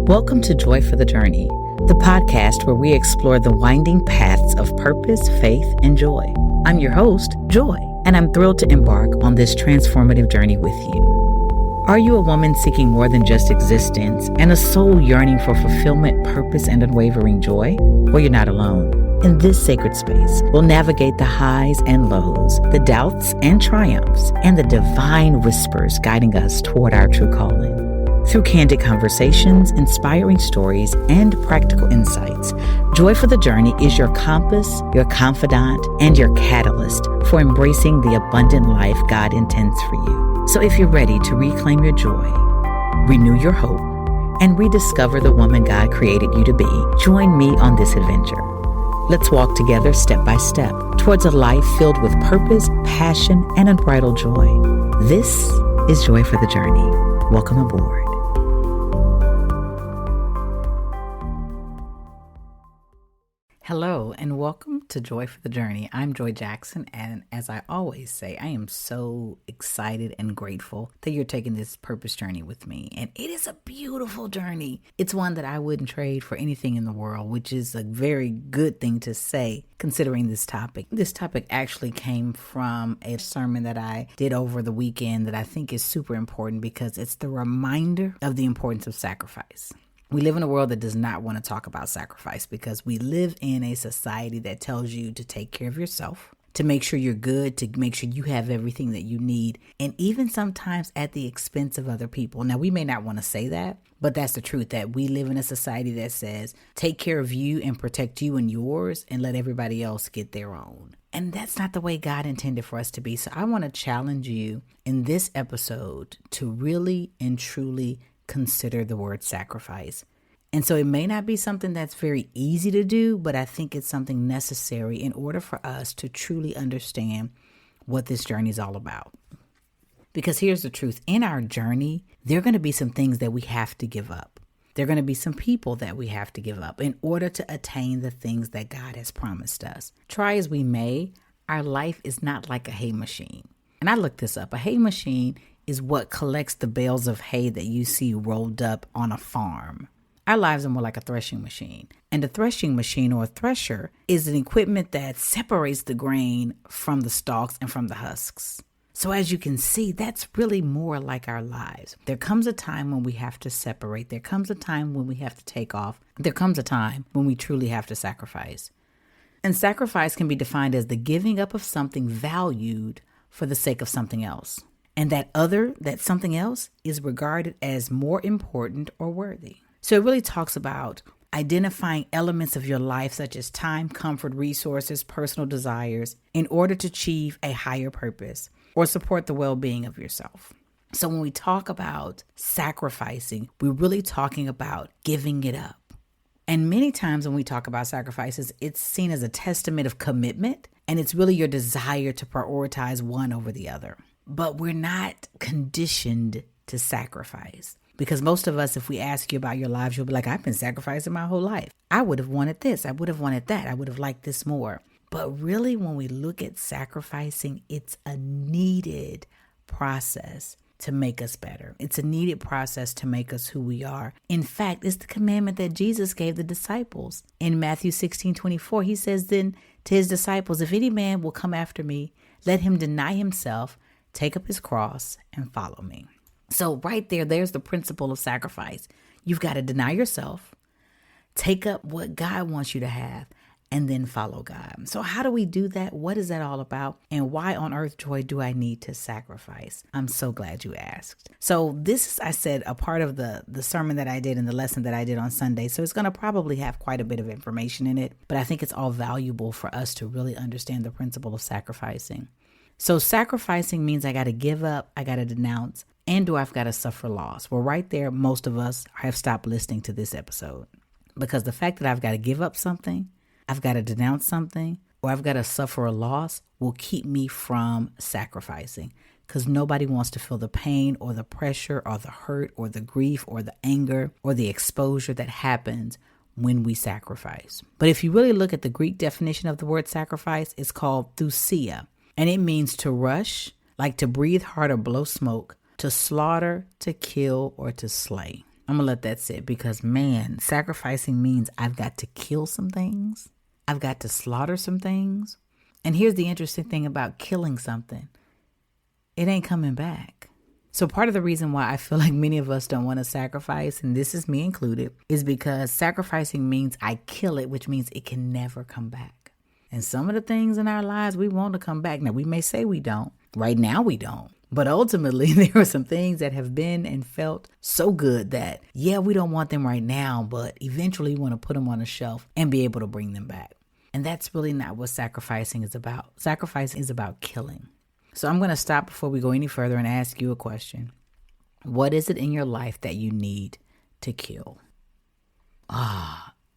Welcome to Joy for the Journey, the podcast where we explore the winding paths of purpose, faith, and joy. I'm your host, Joy, and I'm thrilled to embark on this transformative journey with you. Are you a woman seeking more than just existence and a soul yearning for fulfillment, purpose, and unwavering joy? Well, you're not alone. In this sacred space, we'll navigate the highs and lows, the doubts and triumphs, and the divine whispers guiding us toward our true calling. Through candid conversations, inspiring stories, and practical insights, Joy for the Journey is your compass, your confidant, and your catalyst for embracing the abundant life God intends for you. So if you're ready to reclaim your joy, renew your hope, and rediscover the woman God created you to be, join me on this adventure. Let's walk together step by step towards a life filled with purpose, passion, and unbridled joy. This is Joy for the Journey. Welcome aboard. Hello and welcome to Joy for the Journey. I'm Joy Jackson, and as I always say, I am so excited and grateful that you're taking this purpose journey with me. And it is a beautiful journey. It's one that I wouldn't trade for anything in the world, which is a very good thing to say considering this topic. This topic actually came from a sermon that I did over the weekend that I think is super important because it's the reminder of the importance of sacrifice. We live in a world that does not want to talk about sacrifice because we live in a society that tells you to take care of yourself, to make sure you're good, to make sure you have everything that you need, and even sometimes at the expense of other people. Now, we may not want to say that, but that's the truth, that we live in a society that says, take care of you and protect you and yours and let everybody else get their own. And that's not the way God intended for us to be. So I want to challenge you in this episode to really and truly consider the word sacrifice. And so it may not be something that's very easy to do, but I think it's something necessary in order for us to truly understand what this journey is all about. Because here's the truth. In our journey, there are going to be some things that we have to give up. There are going to be some people that we have to give up in order to attain the things that God has promised us. Try as we may, our life is not like a hay machine. And I looked this up. A hay machine is what collects the bales of hay that you see rolled up on a farm. Our lives are more like a threshing machine. And a threshing machine or a thresher is an equipment that separates the grain from the stalks and from the husks. So as you can see, that's really more like our lives. There comes a time when we have to separate. There comes a time when we have to take off. There comes a time when we truly have to sacrifice. And sacrifice can be defined as the giving up of something valued for the sake of something else. And that something else is regarded as more important or worthy. So it really talks about identifying elements of your life such as time, comfort, resources, personal desires in order to achieve a higher purpose or support the well-being of yourself. So when we talk about sacrificing, we're really talking about giving it up. And many times when we talk about sacrifices, it's seen as a testament of commitment, and it's really your desire to prioritize one over the other. But we're not conditioned to sacrifice because most of us, if we ask you about your lives, you'll be like, I've been sacrificing my whole life. I would have wanted this. I would have wanted that. I would have liked this more. But really, when we look at sacrificing, it's a needed process to make us better. It's a needed process to make us who we are. In fact, it's the commandment that Jesus gave the disciples. In Matthew 16:24, he says then to his disciples, if any man will come after me, let him deny himself, take up his cross and follow me. So right there's the principle of sacrifice. You've got to deny yourself, take up what God wants you to have, and then follow God. So how do we do that? What is that all about? And why on earth, Joy, do I need to sacrifice? I'm so glad you asked. So this is, I said, a part of the sermon that I did and the lesson that I did on Sunday. So it's going to probably have quite a bit of information in it, but I think it's all valuable for us to really understand the principle of sacrificing. So sacrificing means I got to give up, I got to denounce, and I've got to suffer loss. Well, right there, most of us have stopped listening to this episode because the fact that I've got to give up something, I've got to denounce something, or I've got to suffer a loss will keep me from sacrificing because nobody wants to feel the pain or the pressure or the hurt or the grief or the anger or the exposure that happens when we sacrifice. But if you really look at the Greek definition of the word sacrifice, it's called thousia. And it means to rush, like to breathe hard or blow smoke, to slaughter, to kill, or to slay. I'm going to let that sit because, man, sacrificing means I've got to kill some things. I've got to slaughter some things. And here's the interesting thing about killing something. It ain't coming back. So part of the reason why I feel like many of us don't want to sacrifice, and this is me included, is because sacrificing means I kill it, which means it can never come back. And some of the things in our lives we want to come back. Now, we may say we don't. Right now, we don't. But ultimately, there are some things that have been and felt so good that, yeah, we don't want them right now, but eventually we want to put them on a shelf and be able to bring them back. And that's really not what sacrificing is about. Sacrificing is about killing. So I'm going to stop before we go any further and ask you a question. What is it in your life that you need to kill?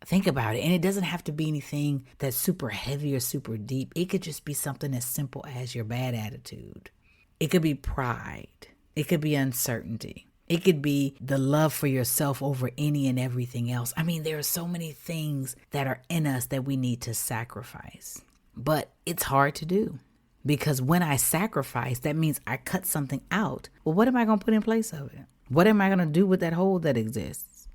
Think about it. And it doesn't have to be anything that's super heavy or super deep. It could just be something as simple as your bad attitude. It could be pride. It could be uncertainty. It could be the love for yourself over any and everything else. I mean, there are so many things that are in us that we need to sacrifice. But it's hard to do because when I sacrifice, that means I cut something out. Well, what am I going to put in place of it? What am I going to do with that hole that exists?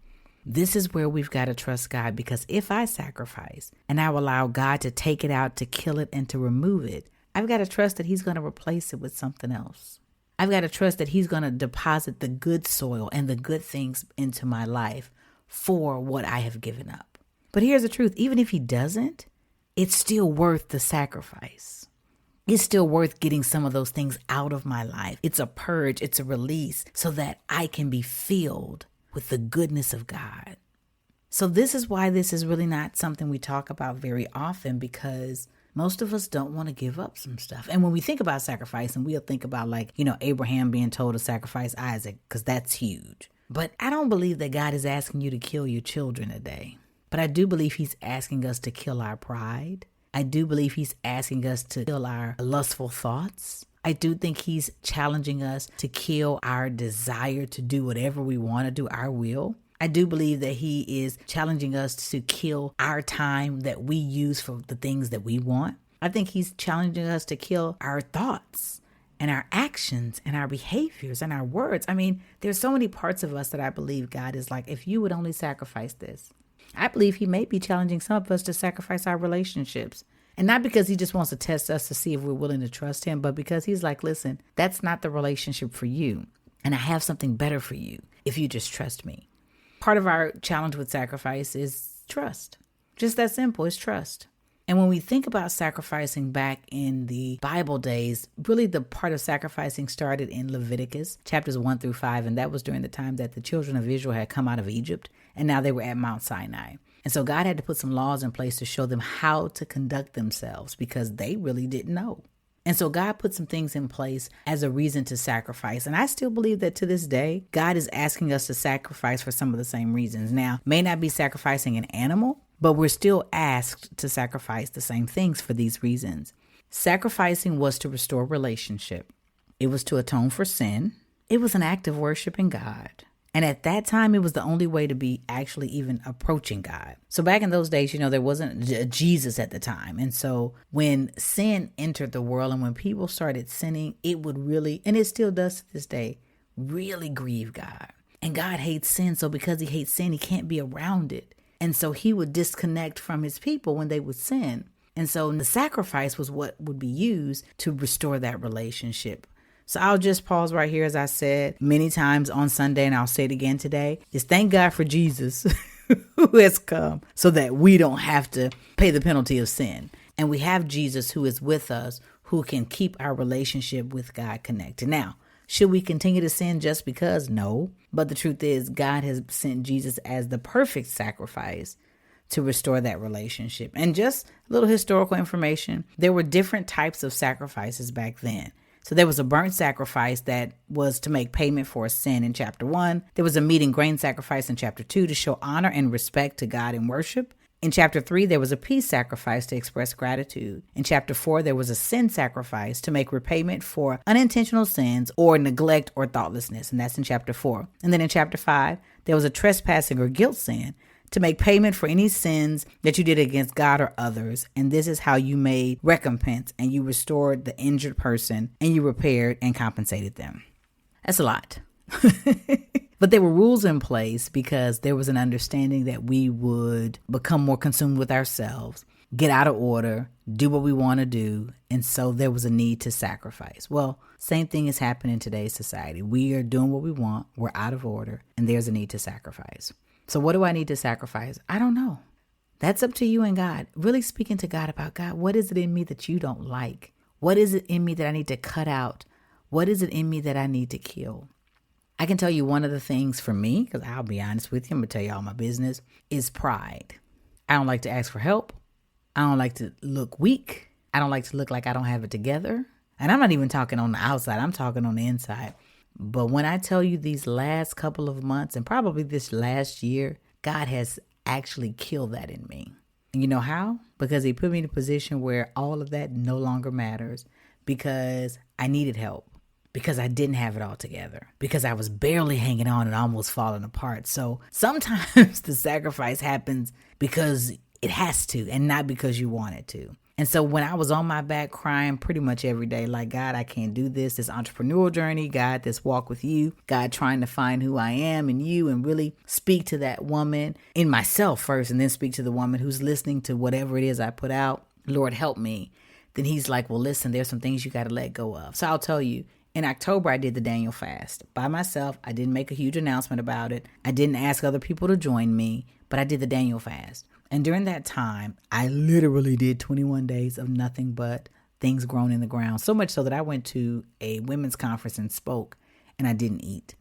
This is where we've got to trust God, because if I sacrifice and I allow God to take it out, to kill it and to remove it, I've got to trust that he's going to replace it with something else. I've got to trust that he's going to deposit the good soil and the good things into my life for what I have given up. But here's the truth. Even if he doesn't, it's still worth the sacrifice. It's still worth getting some of those things out of my life. It's a purge. It's a release so that I can be filled with the goodness of God. So this is why this is really not something we talk about very often, because most of us don't want to give up some stuff. And when we think about sacrificing, we'll think about Abraham being told to sacrifice Isaac, because that's huge. But I don't believe that God is asking you to kill your children today. But I do believe he's asking us to kill our pride. I do believe he's asking us to kill our lustful thoughts. I do think he's challenging us to kill our desire to do whatever we want to do, our will. I do believe that he is challenging us to kill our time that we use for the things that we want. I think he's challenging us to kill our thoughts and our actions and our behaviors and our words. I mean, there's so many parts of us that I believe God is like, if you would only sacrifice this. I believe he may be challenging some of us to sacrifice our relationships. And not because he just wants to test us to see if we're willing to trust him, but because he's like, listen, that's not the relationship for you. And I have something better for you if you just trust me. Part of our challenge with sacrifice is trust. Just that simple, it's trust. And when we think about sacrificing back in the Bible days, really the part of sacrificing started in Leviticus chapters 1-5. And that was during the time that the children of Israel had come out of Egypt. And now they were at Mount Sinai. And so God had to put some laws in place to show them how to conduct themselves, because they really didn't know. And so God put some things in place as a reason to sacrifice. And I still believe that to this day, God is asking us to sacrifice for some of the same reasons. Now, may not be sacrificing an animal, but we're still asked to sacrifice the same things for these reasons. Sacrificing was to restore relationship. It was to atone for sin. It was an act of worshiping God. And at that time, it was the only way to be actually even approaching God. So back in those days, there wasn't a Jesus at the time. And so when sin entered the world and when people started sinning, it would really, and it still does to this day, really grieve God. And God hates sin. So because he hates sin, he can't be around it. And so he would disconnect from his people when they would sin. And so the sacrifice was what would be used to restore that relationship. So I'll just pause right here, as I said many times on Sunday, and I'll say it again today, is thank God for Jesus who has come so that we don't have to pay the penalty of sin. And we have Jesus who is with us, who can keep our relationship with God connected. Now, should we continue to sin just because? No. But the truth is, God has sent Jesus as the perfect sacrifice to restore that relationship. And just a little historical information, there were different types of sacrifices back then. So there was a burnt sacrifice that was to make payment for a sin in chapter 1. There was a meat and grain sacrifice in chapter 2 to show honor and respect to God in worship. In chapter 3, there was a peace sacrifice to express gratitude. In chapter 4, there was a sin sacrifice to make repayment for unintentional sins or neglect or thoughtlessness. And that's in chapter 4. And then in chapter 5, there was a trespassing or guilt sin to make payment for any sins that you did against God or others. And this is how you made recompense, and you restored the injured person, and you repaired and compensated them. That's a lot. But But there were rules in place because there was an understanding that we would become more consumed with ourselves, get out of order, do what we want to do. And so there was a need to sacrifice. Well, same thing is happening in today's society. We are doing what we want. We're out of order and there's a need to sacrifice. So what do I need to sacrifice? I don't know. That's up to you and God. Really speaking to God about, God, what is it in me that you don't like? What is it in me that I need to cut out? What is it in me that I need to kill? I can tell you one of the things for me, because I'll be honest with you, I'm going to tell you all my business, is pride. I don't like to ask for help. I don't like to look weak. I don't like to look like I don't have it together. And I'm not even talking on the outside. I'm talking on the inside. But when I tell you these last couple of months and probably this last year, God has actually killed that in me. And you know how? Because he put me in a position where all of that no longer matters because I needed help. Because I didn't have it all together, because I was barely hanging on and almost falling apart. So sometimes the sacrifice happens because it has to and not because you want it to. And so when I was on my back crying pretty much every day, like, God, I can't do this entrepreneurial journey, God, this walk with you, God, trying to find who I am in you and really speak to that woman in myself first and then speak to the woman who's listening to whatever it is I put out. Lord, help me. Then he's like, well, listen, there's some things you got to let go of. So I'll tell you, in October, I did the Daniel fast by myself. I didn't make a huge announcement about it. I didn't ask other people to join me, but I did the Daniel fast. And during that time, I literally did 21 days of nothing but things grown in the ground. So much so that I went to a women's conference and spoke, and I didn't eat.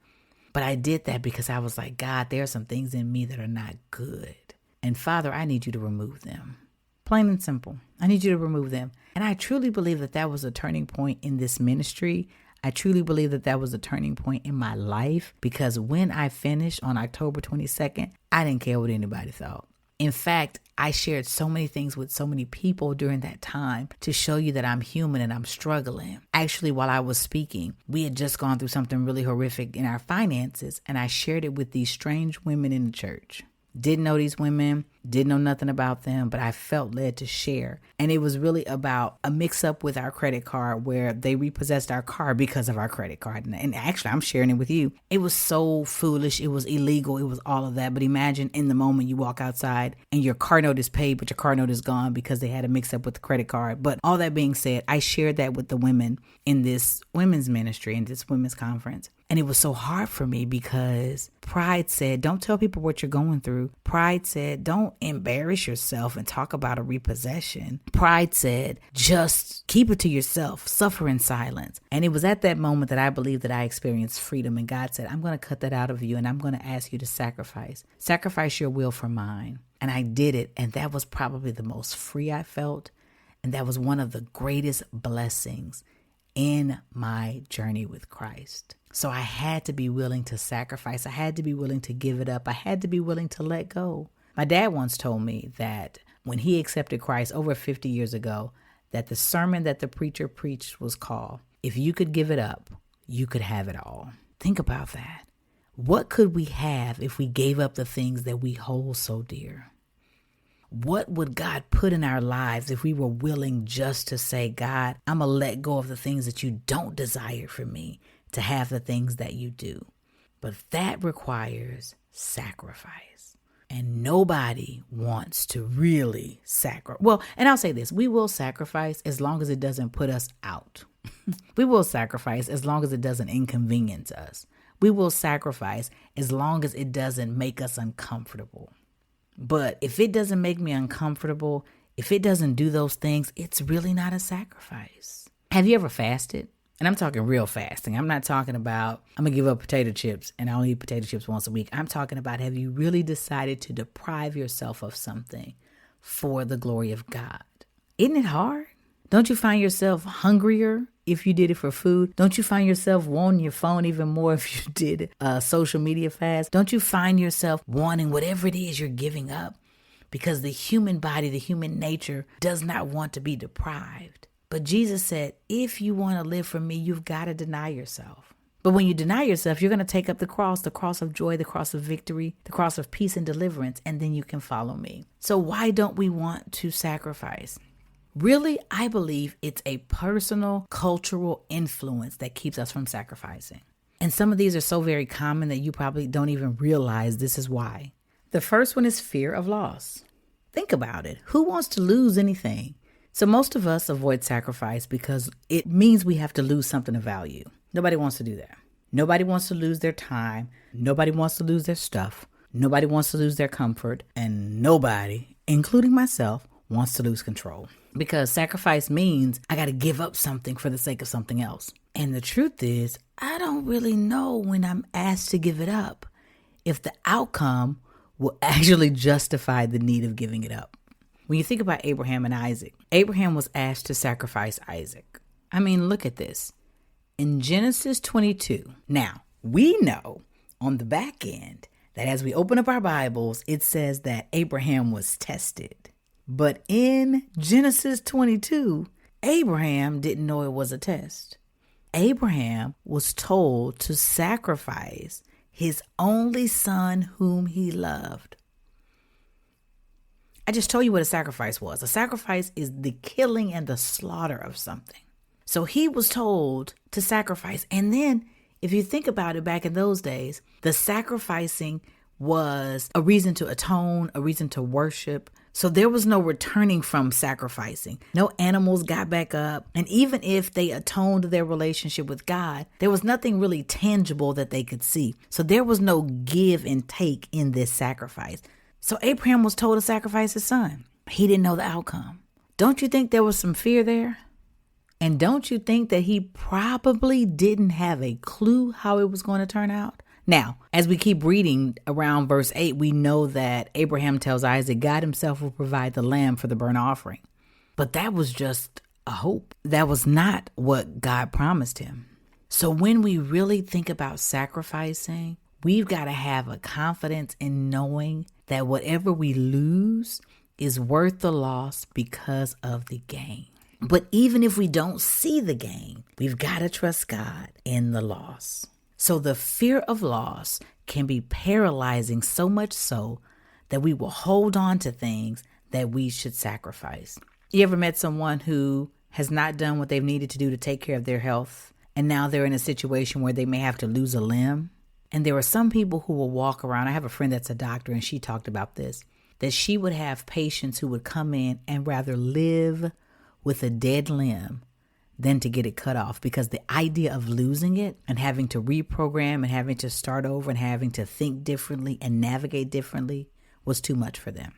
But I did that because I was like, God, there are some things in me that are not good. And Father, I need you to remove them. Plain and simple. I need you to remove them. And I truly believe that that was a turning point in this ministry. I truly believe that that was a turning point in my life because when I finished on October 22nd, I didn't care what anybody thought. In fact, I shared so many things with so many people during that time to show you that I'm human and I'm struggling. Actually, while I was speaking, we had just gone through something really horrific in our finances, and I shared it with these strange women in the church. Didn't know these women, didn't know nothing about them, but I felt led to share. And it was really about a mix up with our credit card where they repossessed our car because of our credit card. And actually, I'm sharing it with you. It was so foolish. It was illegal. It was all of that. But imagine in the moment you walk outside and your car note is paid, but your car note is gone because they had a mix up with the credit card. But all that being said, I shared that with the women in this women's ministry, in this women's conference. And it was so hard for me because pride said, don't tell people what you're going through. Pride said, don't embarrass yourself and talk about a repossession. Pride said, just keep it to yourself, suffer in silence. And it was at that moment that I believed that I experienced freedom. And God said, I'm going to cut that out of you and I'm going to ask you to sacrifice your will for mine. And I did it. And that was probably the most free I felt. And that was one of the greatest blessings in my journey with Christ. So I had to be willing to sacrifice. I had to be willing to give it up. I had to be willing to let go. My dad once told me that when he accepted Christ over 50 years ago, that the sermon that the preacher preached was called, if you could give it up, you could have it all. Think about that. What could we have if we gave up the things that we hold so dear? What would God put in our lives if we were willing just to say, God, I'm going to let go of the things that you don't desire for me to have the things that you do? But that requires sacrifice. And nobody wants to really sacrifice. Well, and I'll say this, we will sacrifice as long as it doesn't put us out. We will sacrifice as long as it doesn't inconvenience us. We will sacrifice as long as it doesn't make us uncomfortable. But if it doesn't make me uncomfortable, if it doesn't do those things, it's really not a sacrifice. Have you ever fasted? And I'm talking real fasting. I'm not talking about, I'm going to give up potato chips and I only eat potato chips once a week. I'm talking about, have you really decided to deprive yourself of something for the glory of God? Isn't it hard? Don't you find yourself hungrier if you did it for food? Don't you find yourself wanting your phone even more if you did a social media fast? Don't you find yourself wanting whatever it is you're giving up? Because the human body, the human nature does not want to be deprived. But Jesus said, if you want to live for me, you've got to deny yourself. But when you deny yourself, you're going to take up the cross of joy, the cross of victory, the cross of peace and deliverance, and then you can follow me. So why don't we want to sacrifice? Really, I believe it's a personal cultural influence that keeps us from sacrificing. And some of these are so very common that you probably don't even realize this is why. The first one is fear of loss. Think about it. Who wants to lose anything? So most of us avoid sacrifice because it means we have to lose something of value. Nobody wants to do that. Nobody wants to lose their time. Nobody wants to lose their stuff. Nobody wants to lose their comfort. And nobody, including myself, wants to lose control. Because sacrifice means I got to give up something for the sake of something else. And the truth is, I don't really know when I'm asked to give it up if the outcome will actually justify the need of giving it up. When you think about Abraham and Isaac, Abraham was asked to sacrifice Isaac. I mean, look at this. In Genesis 22, now we know on the back end that as we open up our Bibles, it says that Abraham was tested. But in Genesis 22, Abraham didn't know it was a test. Abraham was told to sacrifice his only son whom he loved. I just told you what a sacrifice was. A sacrifice is the killing and the slaughter of something. So he was told to sacrifice. And then if you think about it, back in those days, the sacrificing was a reason to atone, a reason to worship. So there was no returning from sacrificing. No animals got back up. And even if they atoned their relationship with God, there was nothing really tangible that they could see. So there was no give and take in this sacrifice. So Abraham was told to sacrifice his son. He didn't know the outcome. Don't you think there was some fear there? And don't you think that he probably didn't have a clue how it was going to turn out? Now, as we keep reading around verse 8, we know that Abraham tells Isaac God himself will provide the lamb for the burnt offering. But that was just a hope. That was not what God promised him. So when we really think about sacrificing, we've got to have a confidence in knowing that whatever we lose is worth the loss because of the gain. But even if we don't see the gain, we've got to trust God in the loss. So the fear of loss can be paralyzing, so much so that we will hold on to things that we should sacrifice. You ever met someone who has not done what they've needed to do to take care of their health, and now they're in a situation where they may have to lose a limb? And there are some people who will walk around. I have a friend that's a doctor, and she talked about this, that she would have patients who would come in and rather live with a dead limb than to get it cut off, because the idea of losing it and having to reprogram and having to start over and having to think differently and navigate differently was too much for them.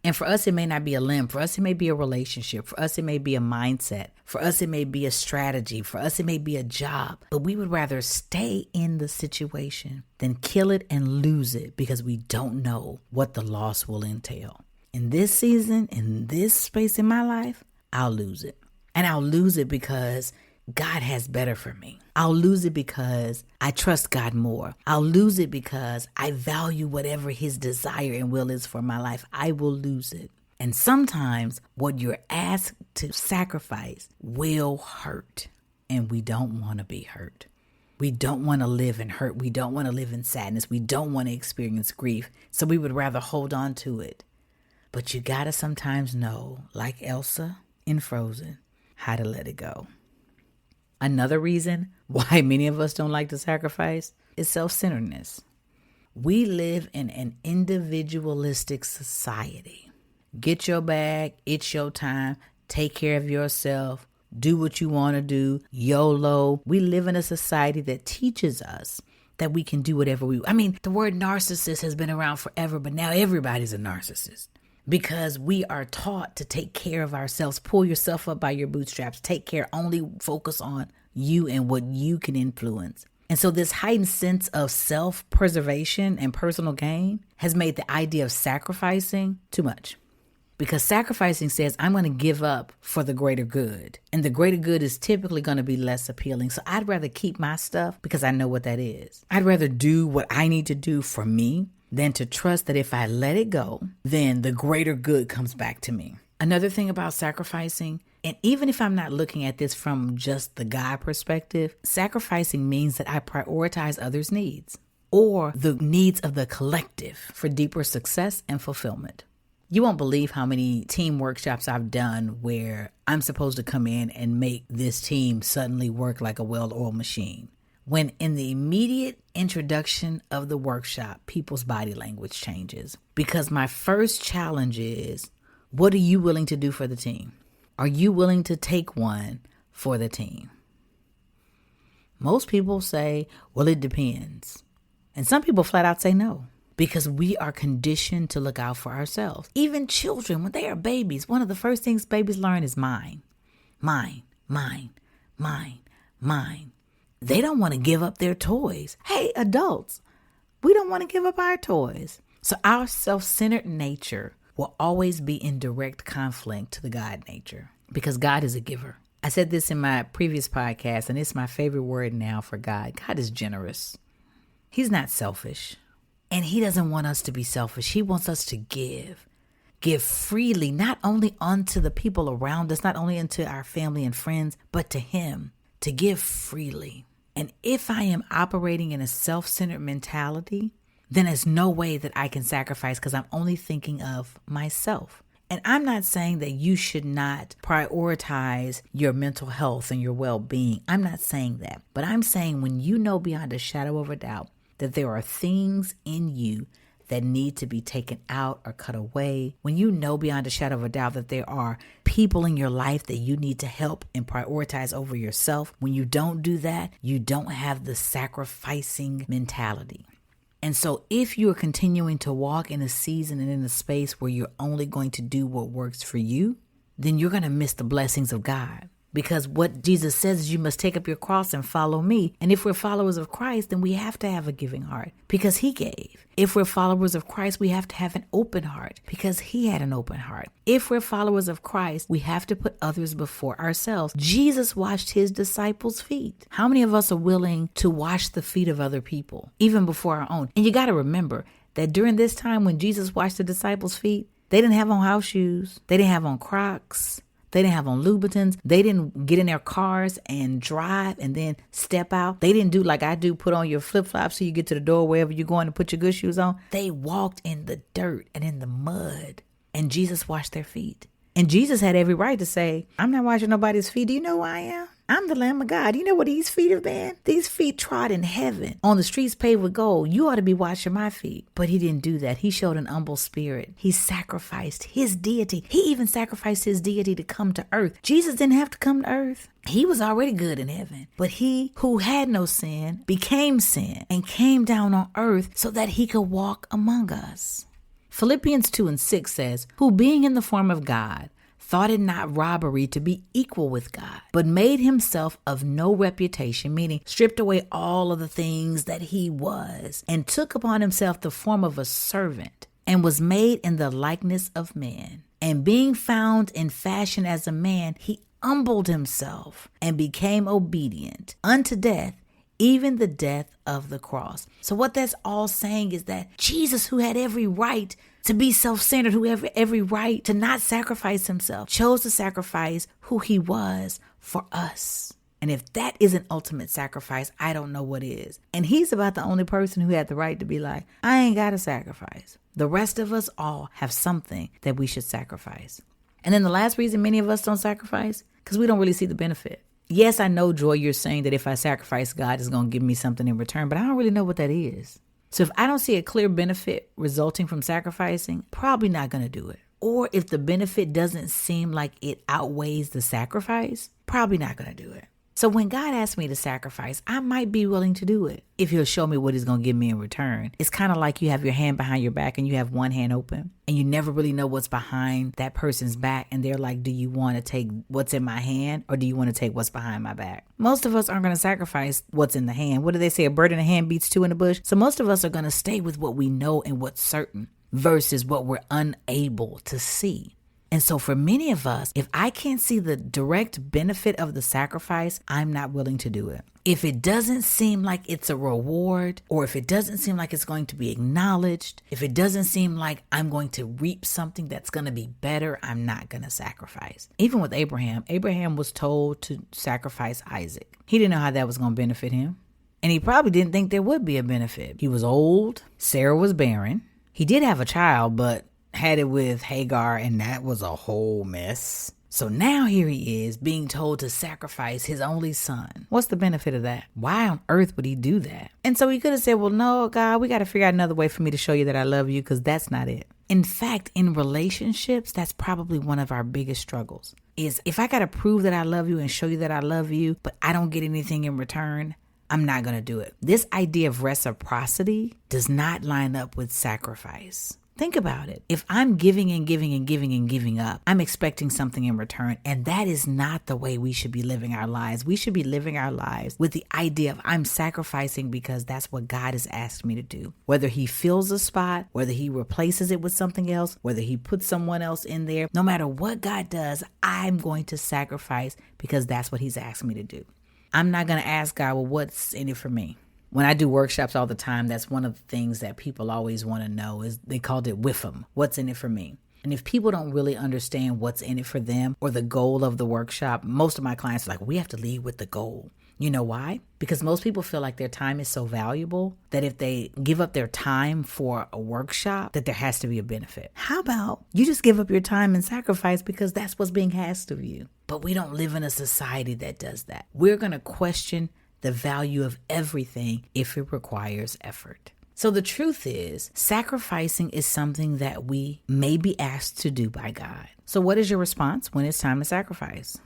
And for us, it may not be a limb. For us, it may be a relationship. For us, it may be a mindset. For us, it may be a strategy. For us, it may be a job. But we would rather stay in the situation than kill it and lose it because we don't know what the loss will entail. In this season, in this space in my life, I'll lose it. And I'll lose it because God has better for me. I'll lose it because I trust God more. I'll lose it because I value whatever his desire and will is for my life. I will lose it. And sometimes what you're asked to sacrifice will hurt. And we don't want to be hurt. We don't want to live in hurt. We don't want to live in sadness. We don't want to experience grief. So we would rather hold on to it. But you got to sometimes know, like Elsa in Frozen, how to let it go. Another reason why many of us don't like to sacrifice is self-centeredness. We live in an individualistic society. Get your bag, it's your time, take care of yourself, do what you want to do, YOLO. We live in a society that teaches us that we can do whatever we want. I mean, the word narcissist has been around forever, but now everybody's a narcissist. Because we are taught to take care of ourselves, pull yourself up by your bootstraps, take care, only focus on you and what you can influence. And so this heightened sense of self-preservation and personal gain has made the idea of sacrificing too much. Because sacrificing says, I'm going to give up for the greater good. And the greater good is typically going to be less appealing. So I'd rather keep my stuff because I know what that is. I'd rather do what I need to do for me than to trust that if I let it go, then the greater good comes back to me. Another thing about sacrificing, and even if I'm not looking at this from just the God perspective, sacrificing means that I prioritize others' needs or the needs of the collective for deeper success and fulfillment. You won't believe how many team workshops I've done where I'm supposed to come in and make this team suddenly work like a well-oiled machine, when in the immediate introduction of the workshop, people's body language changes. Because my first challenge is, what are you willing to do for the team? Are you willing to take one for the team? Most people say, well, it depends. And some people flat out say no, because we are conditioned to look out for ourselves. Even children, when they are babies, one of the first things babies learn is mine, mine, mine, mine, mine. They don't want to give up their toys. Hey, adults, we don't want to give up our toys. So our self-centered nature will always be in direct conflict to the God nature, because God is a giver. I said this in my previous podcast, and it's my favorite word now for God. God is generous. He's not selfish. And he doesn't want us to be selfish. He wants us to give freely, not only unto the people around us, not only unto our family and friends, but to him, to give freely. And if I am operating in a self-centered mentality, then there's no way that I can sacrifice, because I'm only thinking of myself. And I'm not saying that you should not prioritize your mental health and your well-being. I'm not saying that. But I'm saying when you know beyond a shadow of a doubt that there are things in you that need to be taken out or cut away, when you know beyond a shadow of a doubt that there are people in your life that you need to help and prioritize over yourself, when you don't do that, you don't have the sacrificing mentality. And so if you're continuing to walk in a season and in a space where you're only going to do what works for you, then you're going to miss the blessings of God. Because what Jesus says is you must take up your cross and follow me. And if we're followers of Christ, then we have to have a giving heart because he gave. If we're followers of Christ, we have to have an open heart because he had an open heart. If we're followers of Christ, we have to put others before ourselves. Jesus washed his disciples' feet. How many of us are willing to wash the feet of other people, even before our own? And you got to remember that during this time when Jesus washed the disciples' feet, they didn't have on house shoes. They didn't have on Crocs. They didn't have on Louboutins. They didn't get in their cars and drive and then step out. They didn't do like I do, put on your flip-flops so you get to the door wherever you're going to put your good shoes on. They walked in the dirt and in the mud, and Jesus washed their feet. And Jesus had every right to say, I'm not washing nobody's feet. Do you know who I am? I'm the Lamb of God. You know what these feet have been? These feet trod in heaven on the streets paved with gold. You ought to be washing my feet. But he didn't do that. He showed an humble spirit. He sacrificed his deity. He even sacrificed his deity to come to earth. Jesus didn't have to come to earth. He was already good in heaven. But he who had no sin became sin and came down on earth so that he could walk among us. Philippians 2:6 says, who being in the form of God, thought it not robbery to be equal with God, but made himself of no reputation, meaning stripped away all of the things that he was, and took upon himself the form of a servant, and was made in the likeness of men. And being found in fashion as a man, he humbled himself and became obedient unto death, even the death of the cross. So what that's all saying is that Jesus, who had every right to be self-centered, who had every right to not sacrifice himself, chose to sacrifice who he was for us. And if that isn't ultimate sacrifice, I don't know what is. And he's about the only person who had the right to be like, I ain't got to sacrifice. The rest of us all have something that we should sacrifice. And then the last reason many of us don't sacrifice, because we don't really see the benefit. Yes, I know, Joy, you're saying that if I sacrifice, God is going to give me something in return, but I don't really know what that is. So if I don't see a clear benefit resulting from sacrificing, probably not going to do it. Or if the benefit doesn't seem like it outweighs the sacrifice, probably not going to do it. So when God asks me to sacrifice, I might be willing to do it if he'll show me what he's going to give me in return. It's kind of like you have your hand behind your back and you have one hand open and you never really know what's behind that person's back. And they're like, do you want to take what's in my hand or do you want to take what's behind my back? Most of us aren't going to sacrifice what's in the hand. What do they say? A bird in the hand beats two in the bush. So most of us are going to stay with what we know and what's certain versus what we're unable to see. And so for many of us, if I can't see the direct benefit of the sacrifice, I'm not willing to do it. If it doesn't seem like it's a reward, or if it doesn't seem like it's going to be acknowledged, if it doesn't seem like I'm going to reap something that's going to be better, I'm not going to sacrifice. Even with Abraham was told to sacrifice Isaac. He didn't know how that was going to benefit him. And he probably didn't think there would be a benefit. He was old. Sarah was barren. He did have a child, but had it with Hagar, and that was a whole mess. So now here he is being told to sacrifice his only son. What's the benefit of that? Why on earth would he do that? And so he could have said, well, no, God, we got to figure out another way for me to show you that I love you, because that's not it. In fact, in relationships, that's probably one of our biggest struggles, is if I got to prove that I love you and show you that I love you, but I don't get anything in return, I'm not going to do it. This idea of reciprocity does not line up with sacrifice. Think about it. If I'm giving and giving and giving and giving up, I'm expecting something in return. And that is not the way we should be living our lives. We should be living our lives with the idea of I'm sacrificing because that's what God has asked me to do. Whether he fills a spot, whether he replaces it with something else, whether he puts someone else in there, no matter what God does, I'm going to sacrifice because that's what he's asked me to do. I'm not going to ask God, well, what's in it for me? When I do workshops all the time, that's one of the things that people always want to know is they called it with them. What's in it for me? And if people don't really understand what's in it for them or the goal of the workshop, most of my clients are like, we have to lead with the goal. You know why? Because most people feel like their time is so valuable that if they give up their time for a workshop, that there has to be a benefit. How about you just give up your time and sacrifice because that's what's being asked of you? But we don't live in a society that does that. We're going to question the value of everything if it requires effort. So the truth is, sacrificing is something that we may be asked to do by God. So what is your response when it's time to sacrifice?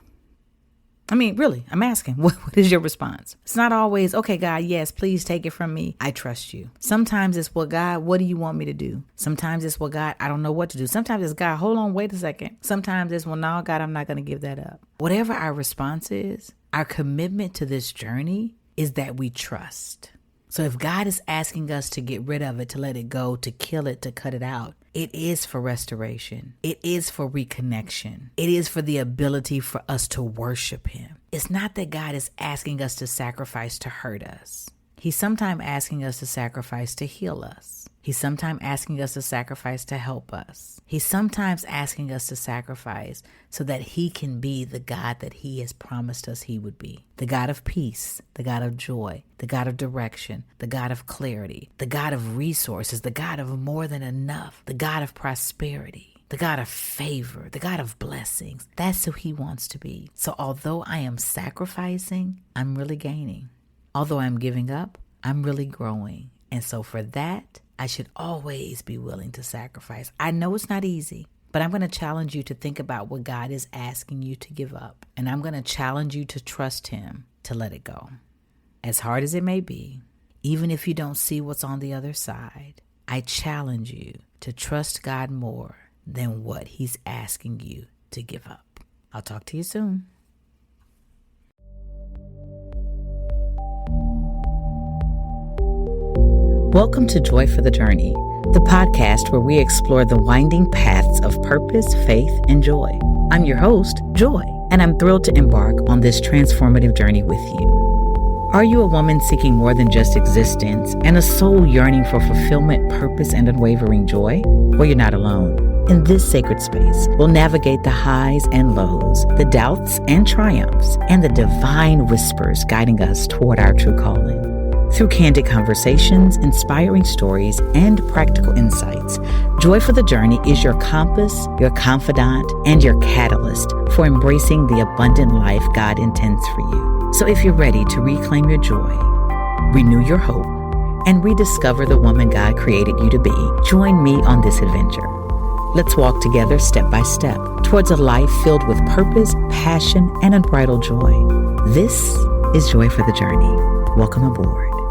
I mean, really, I'm asking, what is your response? It's not always, okay, God, yes, please take it from me. I trust you. Sometimes it's, well, God, what do you want me to do? Sometimes it's, well, God, I don't know what to do. Sometimes it's, God, hold on, wait a second. Sometimes it's, well, no, God, I'm not going to give that up. Whatever our response is, our commitment to this journey is that we trust. So if God is asking us to get rid of it, to let it go, to kill it, to cut it out, it is for restoration. It is for reconnection. It is for the ability for us to worship him. It's not that God is asking us to sacrifice to hurt us. He's sometimes asking us to sacrifice to heal us. He's sometimes asking us to sacrifice to help us. He's sometimes asking us to sacrifice so that he can be the God that he has promised us he would be. The God of peace, the God of joy, the God of direction, the God of clarity, the God of resources, the God of more than enough, the God of prosperity, the God of favor, the God of blessings. That's who he wants to be. So although I am sacrificing, I'm really gaining. Although I'm giving up, I'm really growing. And so for that, I should always be willing to sacrifice. I know it's not easy, but I'm going to challenge you to think about what God is asking you to give up. And I'm going to challenge you to trust him to let it go. As hard as it may be, even if you don't see what's on the other side, I challenge you to trust God more than what he's asking you to give up. I'll talk to you soon. Welcome to Joy for the Journey, the podcast where we explore the winding paths of purpose, faith, and joy. I'm your host, Joy, and I'm thrilled to embark on this transformative journey with you. Are you a woman seeking more than just existence and a soul yearning for fulfillment, purpose, and unwavering joy? Well, you're not alone. In this sacred space, we'll navigate the highs and lows, the doubts and triumphs, and the divine whispers guiding us toward our true calling. Through candid conversations, inspiring stories, and practical insights, Joy for the Journey is your compass, your confidant, and your catalyst for embracing the abundant life God intends for you. So if you're ready to reclaim your joy, renew your hope, and rediscover the woman God created you to be, join me on this adventure. Let's walk together step by step towards a life filled with purpose, passion, and unbridled joy. This is Joy for the Journey. Welcome aboard.